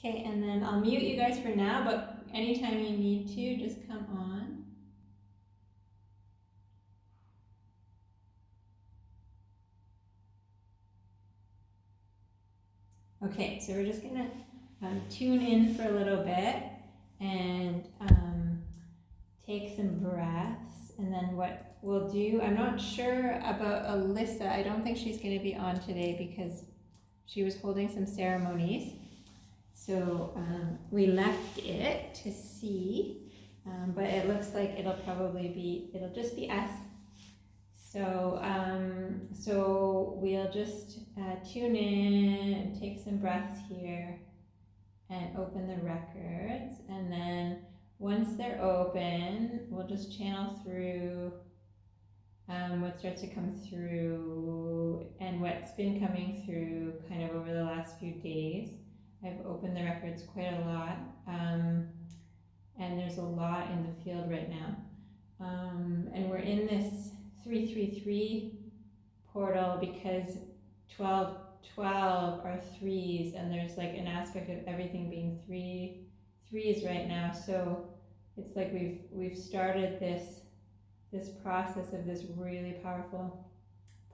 Okay, and then I'll mute you guys for now, but anytime you need to, just come on. Okay, so we're just gonna tune in for a little bit and take some breaths, and then what we'll do, I'm not sure about Alyssa. I don't think she's gonna be on today because she was holding some ceremonies. So we left it to see, but it looks like it'll just be us. So, so we'll just tune in and take some breaths here and open the records. And then once they're open, we'll just channel through what starts to come through and what's been coming through kind of over the last few days. I've opened the records quite a lot, and there's a lot in the field right now. And we're in this 333 portal because 12 are threes, and there's like an aspect of everything being threes right now. So it's like we've started this process of this really powerful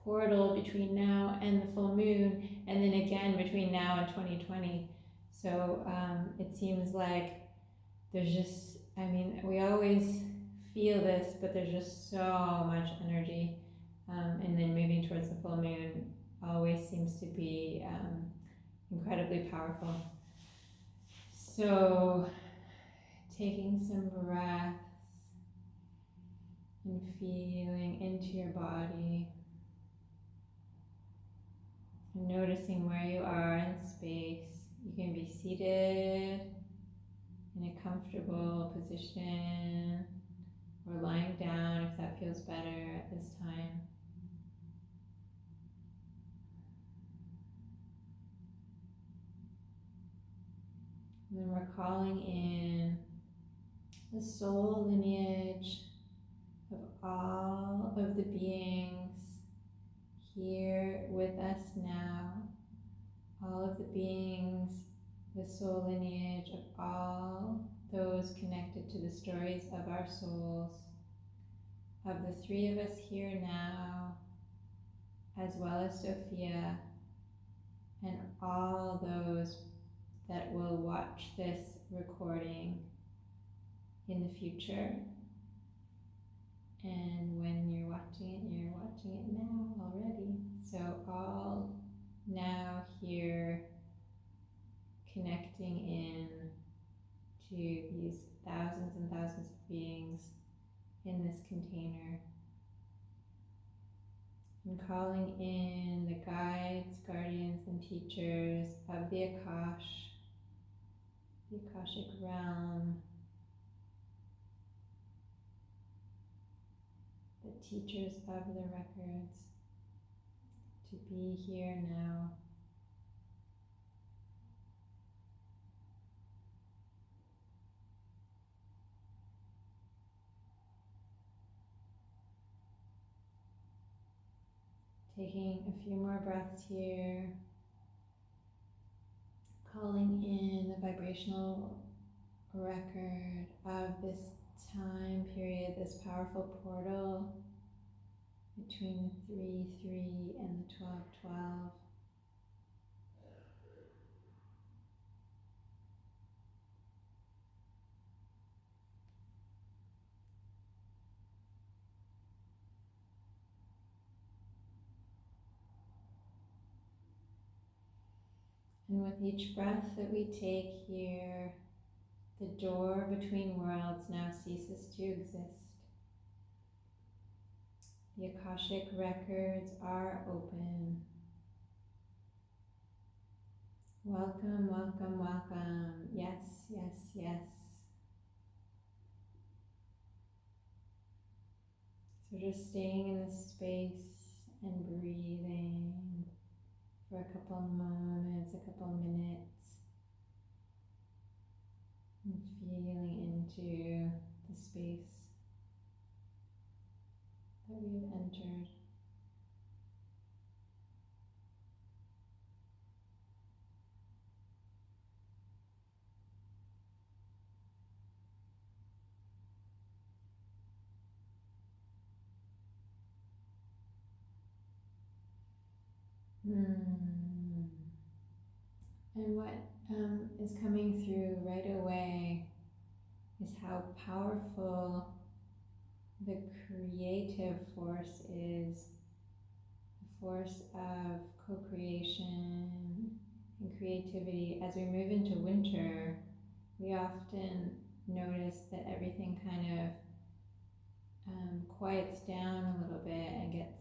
portal between now and the full moon, and then again between now and 2020. So it seems like there's just, I mean, we always feel this, but there's just so much energy. And then moving towards the full moon always seems to be incredibly powerful. So taking some breaths and feeling into your body, and noticing where you are in space. You can be seated in a comfortable position or lying down if that feels better at this time. And then we're calling in the soul lineage of all of the beings here with us now, all of the beings, the soul lineage of all those connected to the stories of our souls, of the three of us here now, as well as Sophia, and all those that will watch this recording in the future. And when you're watching it now already. So all now here connecting in to these thousands and thousands of beings in this container. And calling in the guides, guardians, and teachers of the Akashic realm, the teachers of the records, to be here now. Taking a few more breaths here, calling in the vibrational record of this time period, this powerful portal between the 3-3 and the 12-12. And with each breath that we take here, the door between worlds now ceases to exist. The Akashic records are open. Welcome, welcome, welcome. Yes, yes, yes. So just staying in this space and breathing for a couple moments, a couple minutes, and feeling into the space that we have entered. Hmm. And what is coming through right away is how powerful the creative force is, the force of co-creation and creativity. As we move into winter, we often notice that everything kind of quiets down a little bit and gets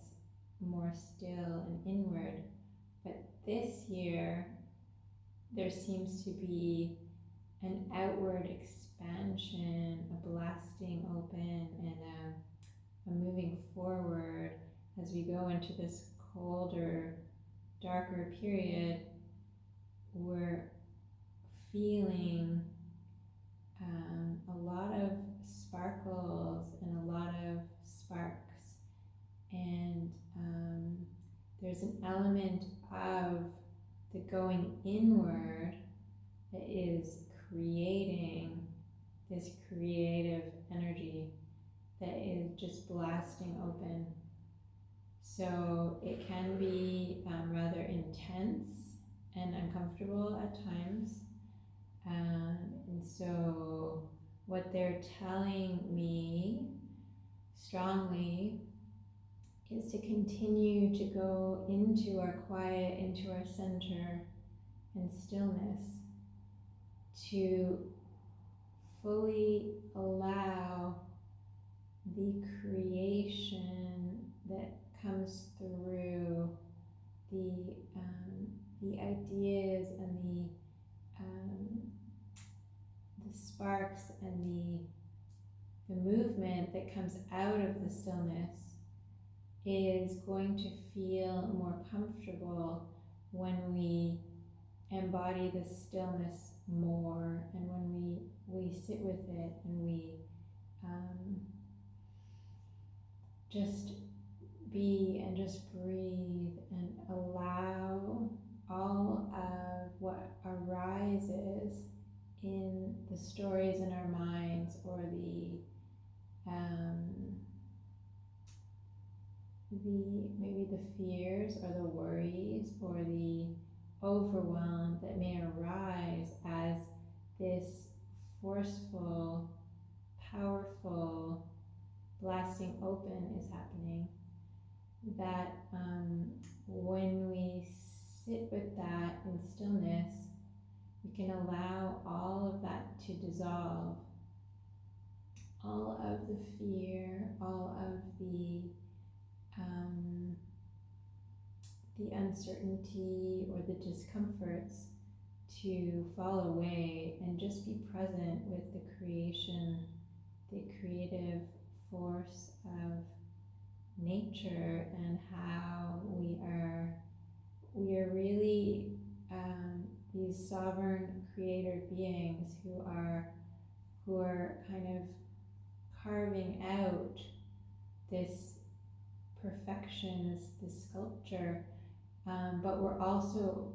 more still and inward. But this year, there seems to be an outward expansion, a blasting open, and a moving forward as we go into this colder, darker period. We're feeling a lot of sparkles and a lot of sparks, and there's an element of the going inward that is creating this creative energy that is just blasting open. So it can be rather intense and uncomfortable at times. And so what they're telling me strongly is to continue to go into our quiet, into our center and stillness, to fully allow the creation that comes through the ideas and the sparks and the movement that comes out of the stillness is going to feel more comfortable when we embody the stillness more, and when we sit with it and we just be and just breathe and allow all of what arises in the stories in our minds, or maybe the fears or the worries or the overwhelm that may arise as this forceful, powerful blasting open is happening. That when we sit with that in stillness, we can allow all of that to dissolve. All of the fear, all of the uncertainty or the discomforts to fall away, and just be present with the creation, the creative force of nature, and how we are really these sovereign creator beings who are kind of carving out this perfection, this sculpture, but we're also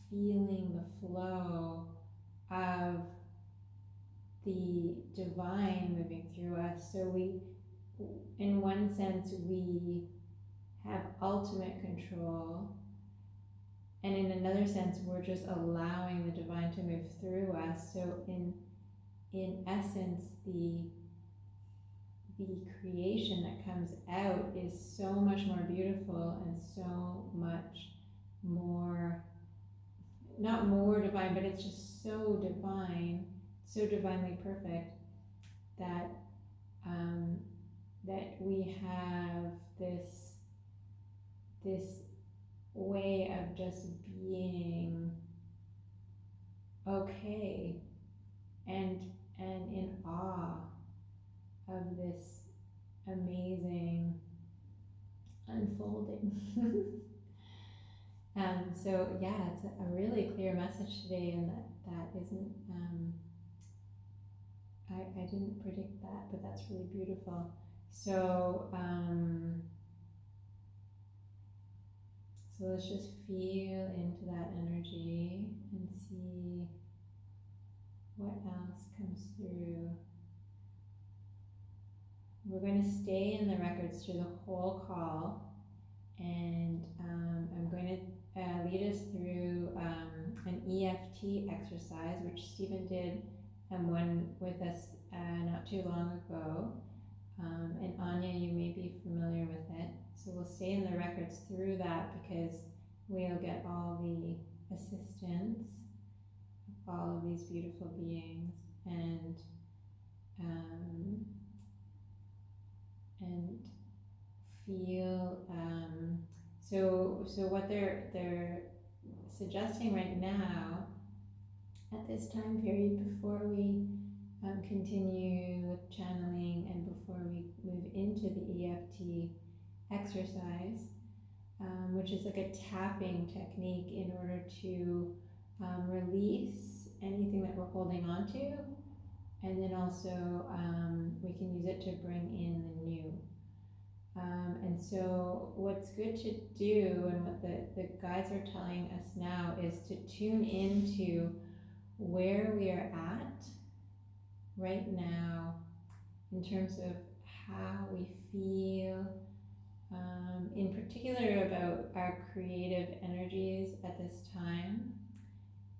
feeling the flow of the divine moving through us. So we, in one sense, we have ultimate control, and in another sense, we're just allowing the divine to move through us. So in essence, the creation that comes out is so much more beautiful and so much more, not more divine, but it's just so divine, so divinely perfect, that that we have this way of just being okay and in awe of this amazing unfolding. So yeah, it's a really clear message today, and that isn't I didn't predict that, but that's really beautiful. So so let's just feel into that energy and see what else comes through. We're going to stay in the records through the whole call, and I'm going to lead us through an EFT exercise, which Stephen did one with us not too long ago. And Anya, you may be familiar with it. So we'll stay in the records through that because we'll get all the assistance of all of these beautiful beings and feel. So what they're suggesting right now at this time period before we continue with channeling and before we move into the EFT exercise, which is like a tapping technique in order to release anything that we're holding on to, and then also we can use it to bring in the new. And so what's good to do, and what the guides are telling us now, is to tune into where we are at right now in terms of how we feel, in particular about our creative energies at this time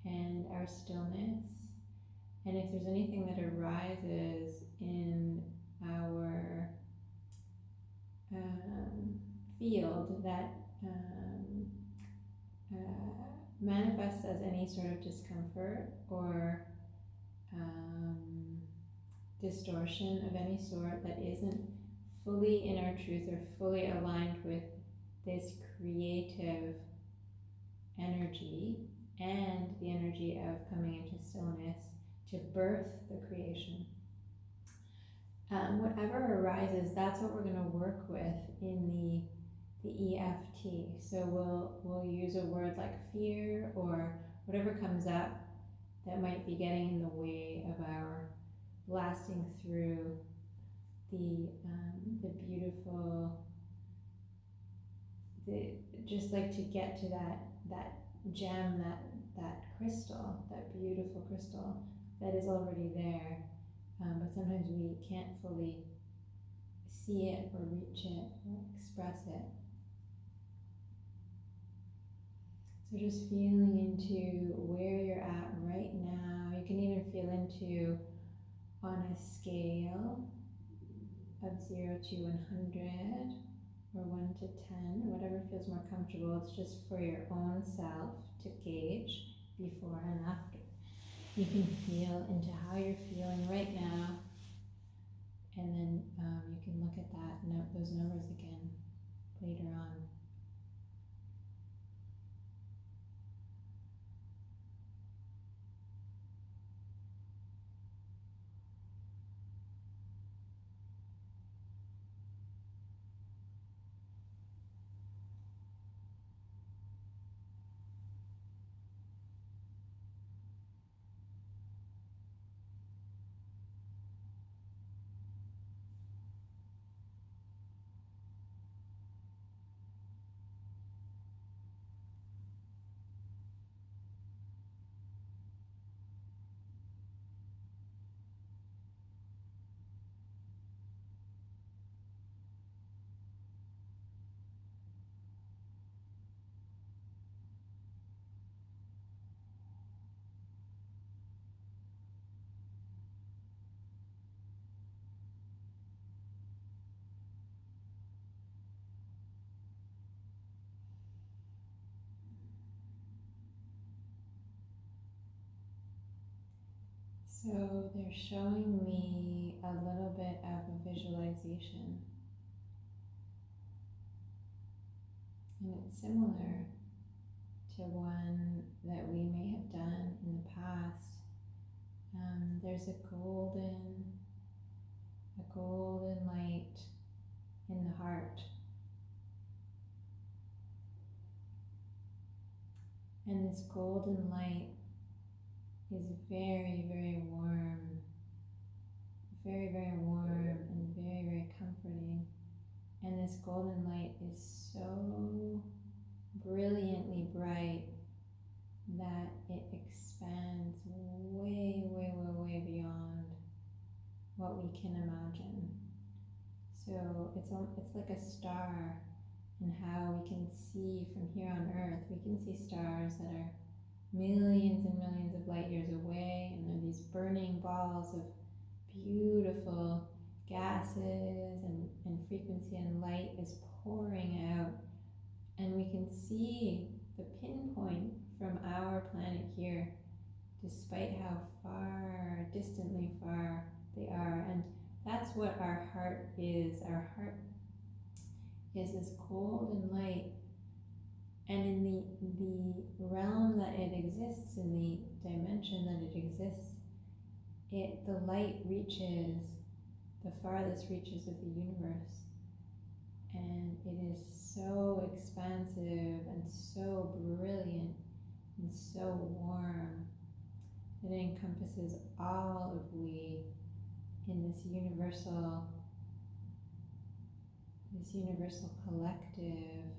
and our stillness. And if there's anything that arises in our field that manifests as any sort of discomfort or distortion of any sort that isn't fully in our truth or fully aligned with this creative energy and the energy of coming into stillness to birth the creation. Whatever arises, that's what we're going to work with in the EFT. So we'll use a word like fear or whatever comes up that might be getting in the way of our blasting through the beautiful, just like to get to that gem, that crystal, that beautiful crystal that is already there, but sometimes we can't fully see it or reach it or express it. So just feeling into where you're at right now. You can even feel into, on a scale of 0 to 100 or 1 to 10, whatever feels more comfortable. It's just for your own self to gauge before and after. You can feel into how you're feeling right now, and then you can look at those numbers again later on. So they're showing me a little bit of a visualization, and it's similar to one that we may have done in the past. There's a golden light in the heart, and this golden light is very, very warm, very, very warm and very, very comforting. And this golden light is so brilliantly bright that it expands way, way, way, way beyond what we can imagine. So it's like a star, and how we can see from here on Earth, we can see stars that are millions and millions of light years away, and they're these burning balls of beautiful gases and frequency, and light is pouring out, and we can see the pinpoint from our planet here, despite how far, distantly far they are. And that's what our heart is. Our heart is this cold and light, and in the realm that it exists, in the dimension that it exists, the light reaches the farthest reaches of the universe, and it is so expansive and so brilliant and so warm that it encompasses all of we in this universal collective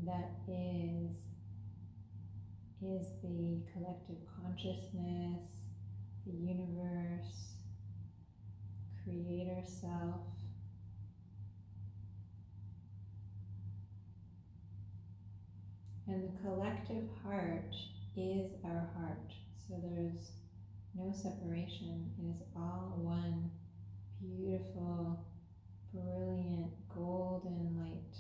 that is the collective consciousness, the universe, creator self. And the collective heart is our heart. So there's no separation. It is all one beautiful, brilliant, golden light.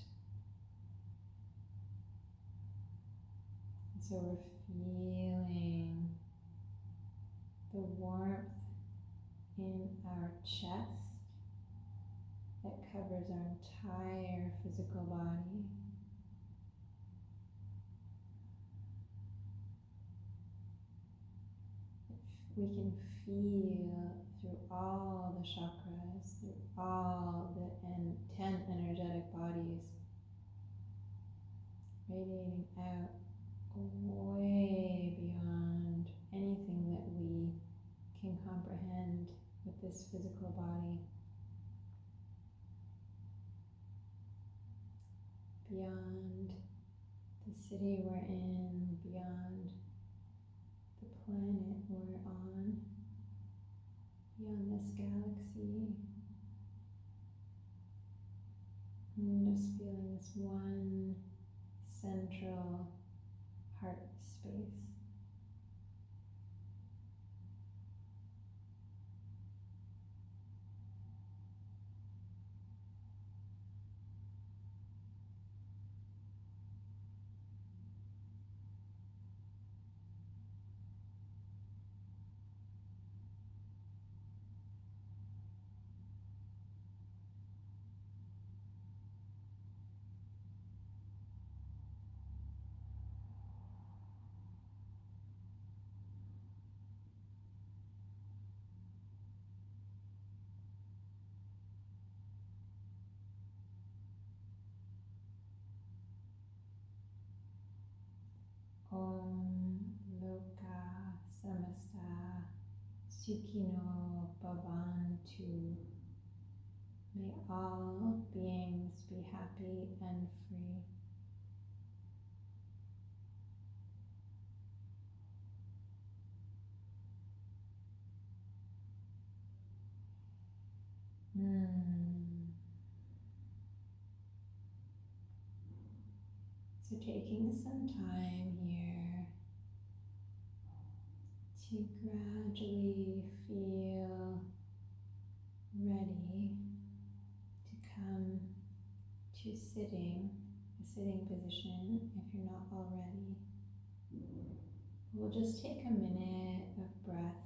And so we're feeling the warmth in our chest that covers our entire physical body. We can feel through all the chakras, through all the 10 energetic bodies, radiating out way beyond anything that we can comprehend with this physical body, beyond the city we're in, beyond the planet we're on, beyond this galaxy. And just feeling this one central heart space. Om Loka Samasta Sukhino Bhavantu. May all beings be happy and free. So taking some time here to gradually feel ready to come to a sitting position if you're not already. We'll just take a minute of breath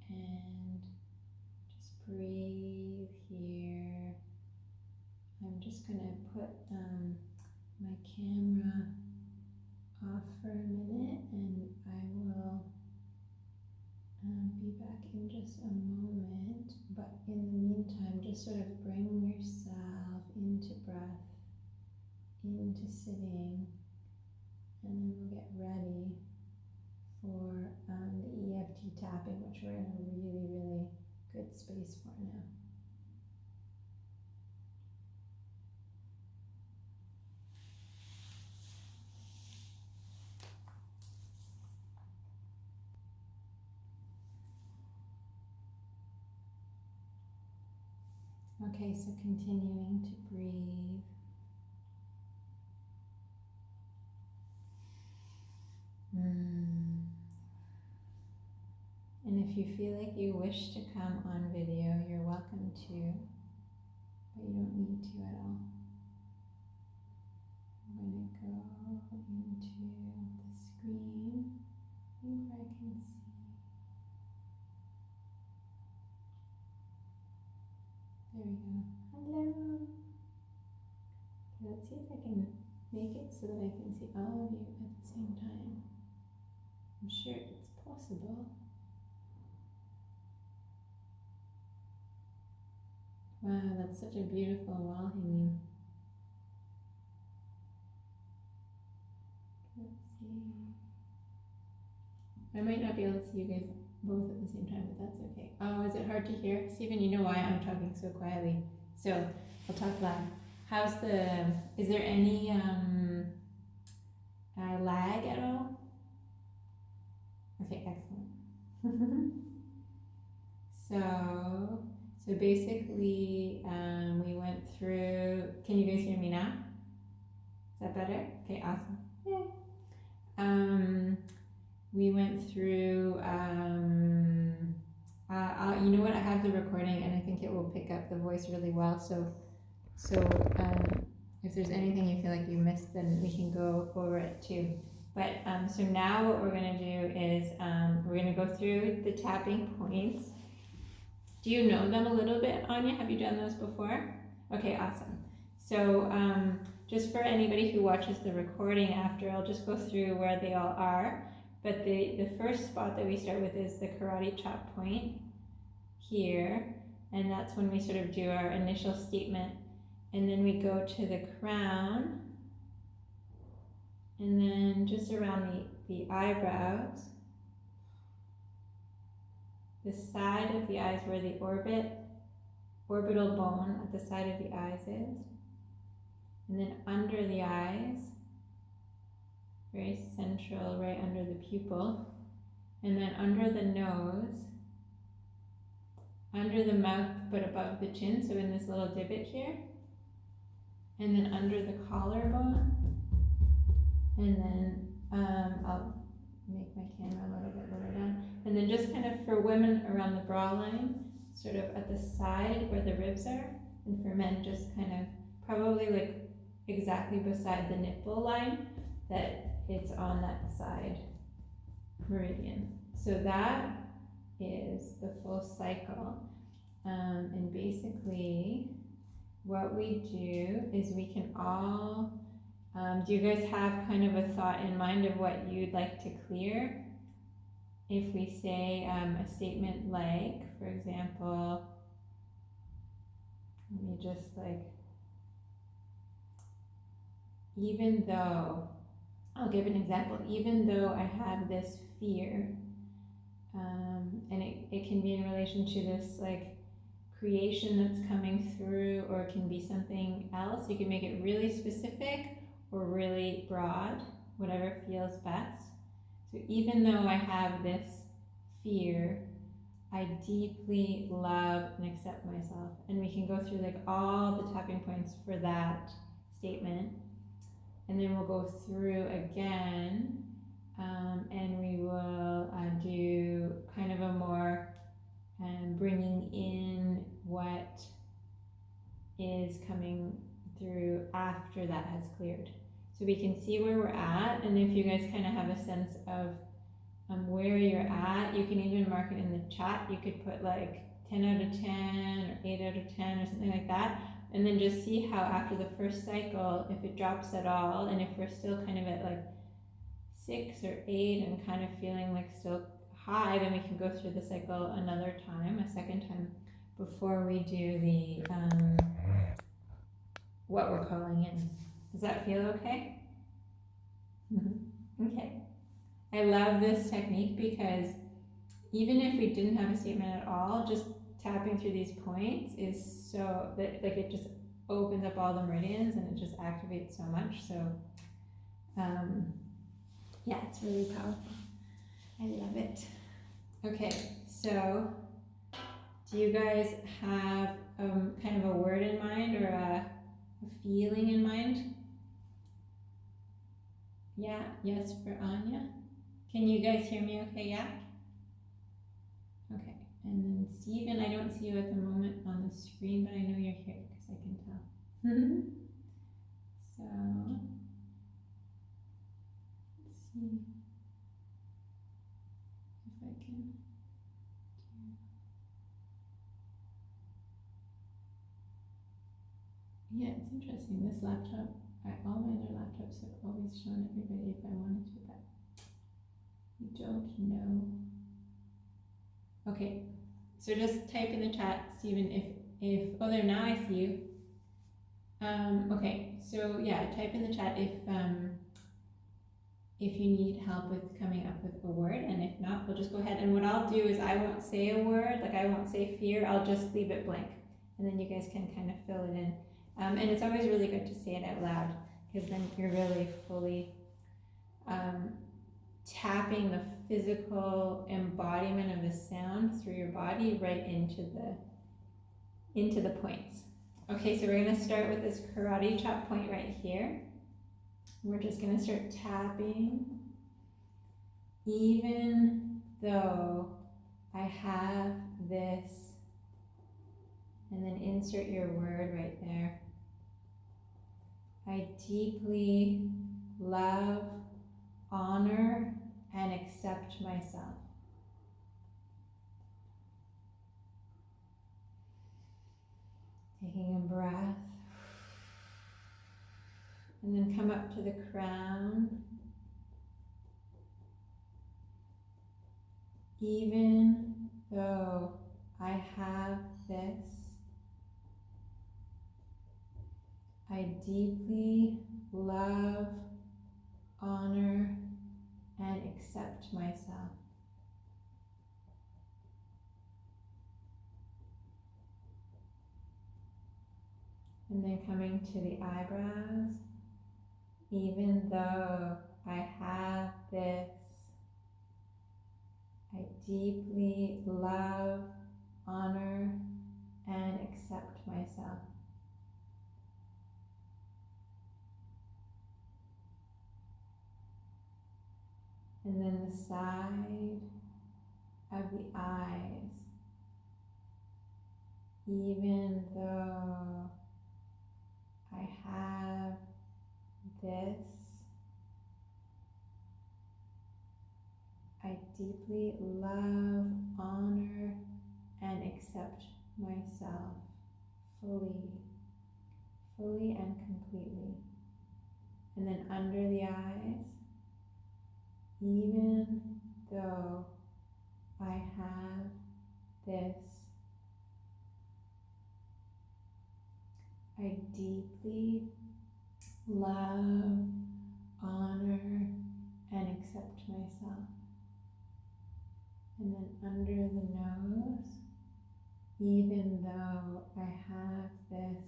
and just breathe here. I'm just going to put my camera off for a minute, and I will be back in just a moment. But in the meantime, just sort of bring yourself into breath, into sitting, and then we'll get ready for the EFT tapping, which we're in a really, really good space for now. Okay, so continuing to breathe. And if you feel like you wish to come on video, you're welcome to, but you don't need to at all. I'm going to go into the screen. I think where I can see. There we go. Hello. Okay, let's see if I can make it so that I can see all of you at the same time. I'm sure it's possible. Wow, that's such a beautiful wall hanging. Let's see. I might not be able to see you guys both at the same time, but that's okay. Oh, is it hard to hear? Stephen, you know why I'm talking so quietly. So I'll talk loud. How's the, is there any lag at all? Okay, excellent. So basically, we went through, can you guys hear me now? Is that better? Okay, awesome. Yay. We went through, you know what, I have the recording and I think it will pick up the voice really well, so if there's anything you feel like you missed, then we can go over it too. But so now what we're going to do is we're going to go through the tapping points. Do you know them a little bit, Anya? Have you done those before? Okay, awesome. So just for anybody who watches the recording after, I'll just go through where they all are. But the first spot that we start with is the karate chop point here. And that's when we sort of do our initial statement. And then we go to the crown. And then just around the eyebrows. The side of the eyes where the orbital bone at the side of the eyes is. And then under the eyes, very central, right under the pupil. And then under the nose, under the mouth but above the chin, so in this little divot here. And then under the collarbone. And then I'll make my camera a little bit lower down. And then just kind of for women around the bra line, sort of at the side where the ribs are. And for men, just kind of probably like exactly beside the nipple line, that it's on that side meridian. So that is the full cycle. And basically what we do is we can all, do you guys have kind of a thought in mind of what you'd like to clear? If we say a statement like, for example, let me just like, even though, I'll give an example, even though I have this fear, and it can be in relation to this like creation that's coming through, or it can be something else. You can make it really specific or really broad, whatever feels best. So even though I have this fear, I deeply love and accept myself. And we can go through like all the tapping points for that statement. And then we'll go through again, and we will do kind of a more bringing in what is coming through after that has cleared. So we can see where we're at, and if you guys kind of have a sense of where you're at, you can even mark it in the chat. You could put like 10 out of 10 or 8 out of 10 or something like that. And then just see how after the first cycle, if it drops at all, and if we're still kind of at like 6 or 8 and kind of feeling like still high, then we can go through the cycle another time, a second time, before we do the what we're calling in. Does that feel okay? Okay. I love this technique because even if we didn't have a statement at all, just tapping through these points is so that like it just opens up all the meridians and it just activates so much. So yeah, it's really powerful. I love it. Okay, so Do you guys have kind of a word in mind or a feeling in mind? Yeah, yes for Anya. Can you guys hear me okay? Yeah? Okay. And then Stephen, I don't see you at the moment on the screen, but I know you're here because I can tell. So, let's see if I can. Yeah, it's interesting. This laptop, all my other laptops have always shown everybody if I wanted to, but we don't know. Okay, so just type in the chat, Stephen, oh, there, now I see you. Okay, so yeah, type in the chat if you need help with coming up with a word, and if not, we'll just go ahead. And what I'll do is I won't say a word, like I won't say fear, I'll just leave it blank, and then you guys can kind of fill it in. And it's always really good to say it out loud, because then you're really fully tapping the physical embodiment of the sound through your body right into the points. Okay, so we're going to start with this karate chop point right here. We're just going to start tapping. Even though I have this, and then insert your word right there. I deeply love, honor, and accept myself. Taking a breath. And then come up to the crown. Even though I have this, I deeply love, honor, and accept myself. And then coming to the eyebrows, even though I have this, I deeply love, honor, and accept myself. And then the side of the eyes, even though I have this, I deeply love, honor, and accept myself fully and completely. And then under the eyes, even though I have this, I deeply love, honor, and accept myself. And then under the nose, even though I have this,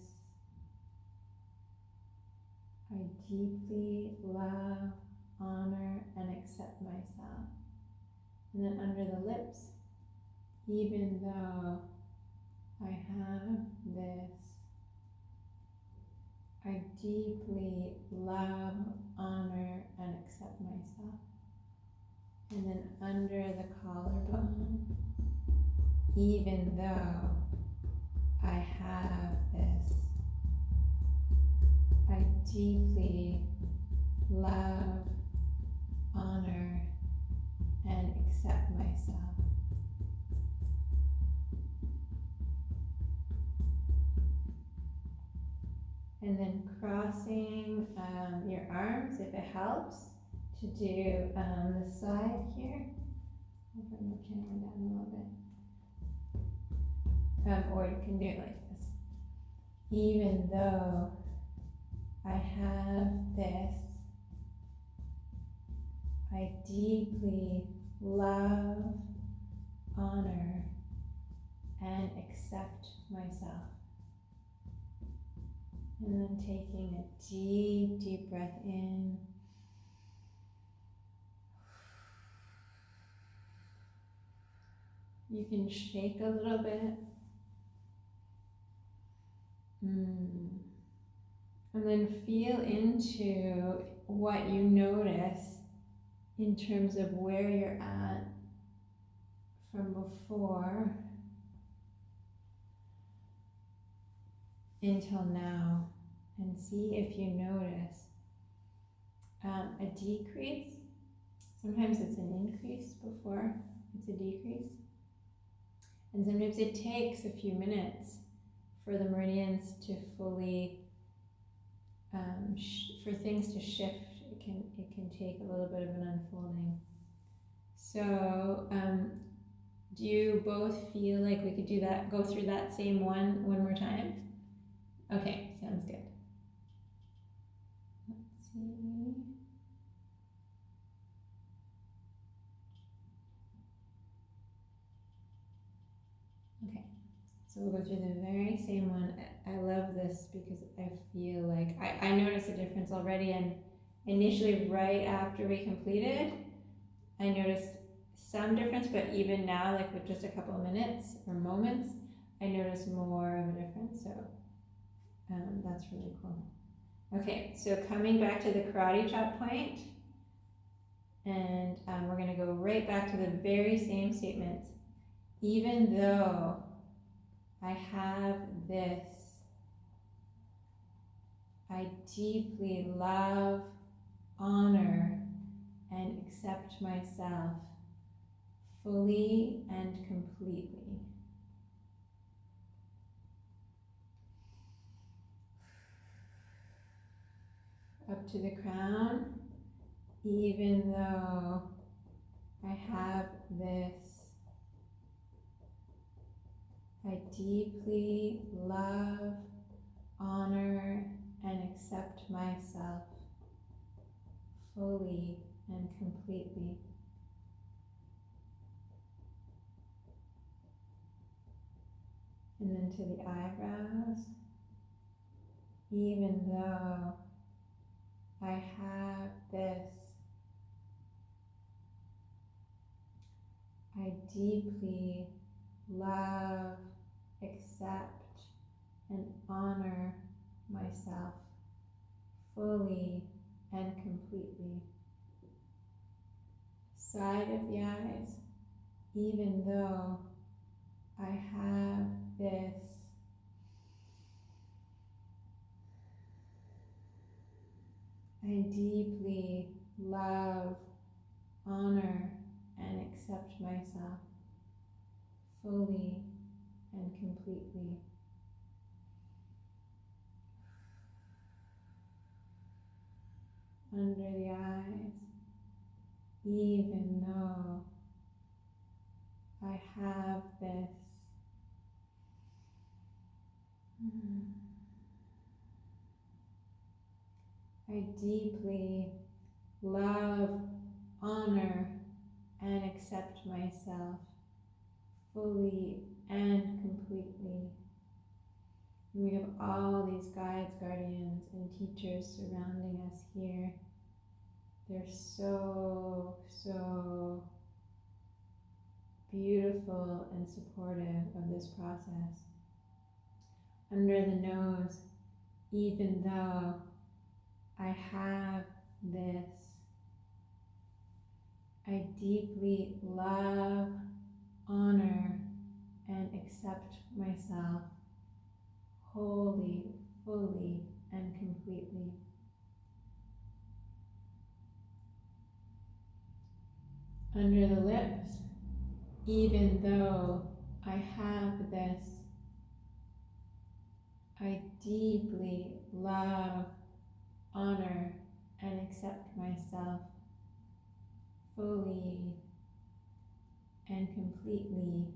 I deeply love, honor, and accept myself. And then under the lips, even though I have this, I deeply love, honor, and accept myself. And then under the collarbone, even though I have this, I deeply love, honor, and accept myself. And then crossing your arms, if it helps, to do the side here. I'll bring the camera down a little bit. Or you can do it like this. Even though I have this, I deeply love, honor, and accept myself. And then taking a deep, deep breath in. You can shake a little bit And then feel into what you notice in terms of where you're at from before until now, and see if you notice a decrease. Sometimes it's an increase before it's a decrease. And sometimes it takes a few minutes for the meridians to fully, for things to shift. It can take a little bit of an unfolding. So, do you both feel like we could do that, go through that same one more time? Okay, sounds good. Let's see. Okay, so we'll go through the very same one. I love this because I feel like I noticed a difference already, and initially right after we completed, I noticed some difference, but even now, like with just a couple of minutes or moments, I noticed more of a difference, so that's really cool. Okay, so coming back to the karate chop point, and we're going to go right back to the very same statements. Even though I have this, I deeply love, honor, and accept myself fully and completely. Up to the crown, even though I have this, I deeply love, honor, and accept myself fully and completely. And then to the eyebrows, even though I have this, I deeply love, accept, and honor myself fully and completely. Side of the eyes, even though I have this, I deeply love, honor, and accept myself fully and completely. Under the eyes, even though I have this, I deeply love, honor, and accept myself fully and completely. We have all these guides, guardians, and teachers surrounding us here. They're so, so beautiful and supportive of this process. Under the nose, even though I have this, I deeply love, honor, and accept myself wholly, fully, and completely. Under the lips, even though I have this, I deeply love, honor, and accept myself fully and completely